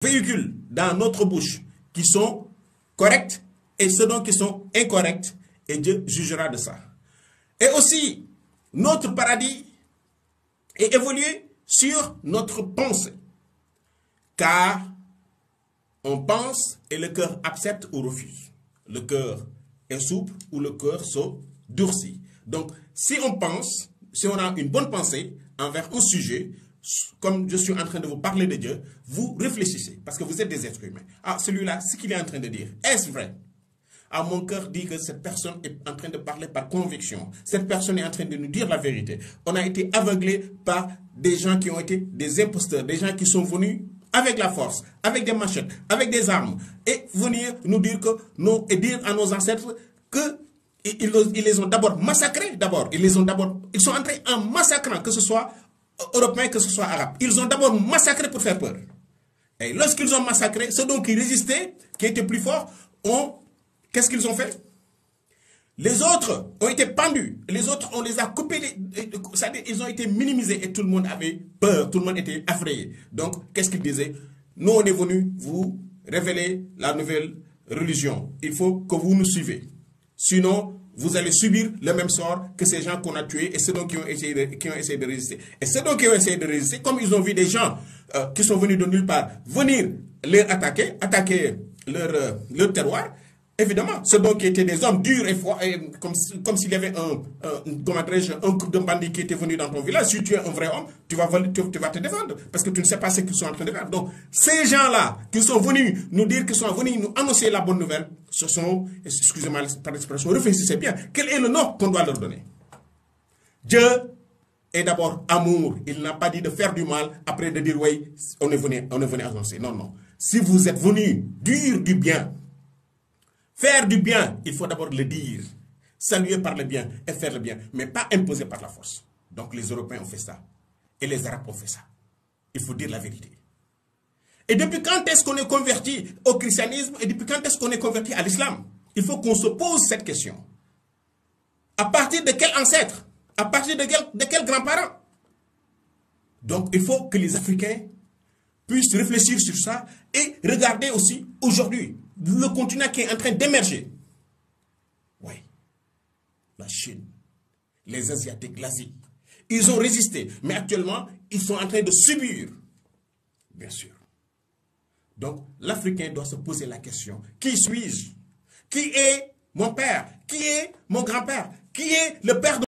véhicules dans notre bouche qui sont corrects et ceux qui sont incorrects, et Dieu jugera de ça. Et aussi, notre paradis est évolué sur notre pensée. Car on pense et le cœur accepte ou refuse. Le cœur est souple ou le cœur se durcit. Donc, si on pense, si on a une bonne pensée envers un sujet, comme je suis en train de vous parler de Dieu, vous réfléchissez, parce que vous êtes des êtres humains. Ah, celui-là, ce qu'il est en train de dire, est-ce vrai? Ah, mon cœur dit que cette personne est en train de parler par conviction. Cette personne est en train de nous dire la vérité. On a été aveuglés par des gens qui ont été des imposteurs, des gens qui sont venus avec la force, avec des machettes, avec des armes, et venir nous dire que nous, et dire à nos ancêtres que ils les ont d'abord massacrés. Ils sont entrés en massacrant, que ce soit européens, que ce soit arabes. Ils ont d'abord massacré pour faire peur. Et lorsqu'ils ont massacré, ceux qui résistaient, qui étaient plus forts, qu'est-ce qu'ils ont fait? Les autres ont été pendus. Les autres, on les a coupés. Ils ont été minimisés et tout le monde avait peur. Tout le monde était effrayé. Donc, qu'est-ce qu'ils disaient? Nous, on est venus vous révéler la nouvelle religion. Il faut que vous nous suivez. Sinon, vous allez subir le même sort que ces gens qu'on a tués et ceux qui ont essayé de résister. Et ceux qui ont essayé de résister, comme ils ont vu des gens qui sont venus de nulle part venir les attaquer leur terroir, évidemment, ceux qui étaient des hommes durs et forts, comme s'il y avait un groupe de bandits qui était venu dans ton village. Si tu es un vrai homme, tu vas te défendre parce que tu ne sais pas ce qu'ils sont en train de faire. Donc, ces gens-là qui sont venus nous dire, qui sont venus nous annoncer la bonne nouvelle, ce sont, excusez-moi par l'expression, réfléchissez bien, quel est le nom qu'on doit leur donner? Dieu est d'abord amour. Il n'a pas dit de faire du mal après de dire, oui, on est venu annoncer. Non, non. Si vous êtes venus dire du bien, faire du bien, il faut d'abord le dire. Saluer par le bien et faire le bien, mais pas imposer par la force. Donc les Européens ont fait ça. Et les Arabes ont fait ça. Il faut dire la vérité. Et depuis quand est-ce qu'on est converti au christianisme et depuis quand est-ce qu'on est converti à l'islam? Il faut qu'on se pose cette question. À partir de quel ancêtre? À partir de quel grand-parent? Donc il faut que les Africains puissent réfléchir sur ça et regarder aussi aujourd'hui le continent qui est en train d'émerger. Oui. La Chine, les Asiatiques, l'Asie. Ils ont résisté, mais actuellement, ils sont en train de subir. Bien sûr. Donc, l'Africain doit se poser la question, qui suis-je? Qui est mon père? Qui est mon grand-père? Qui est le père de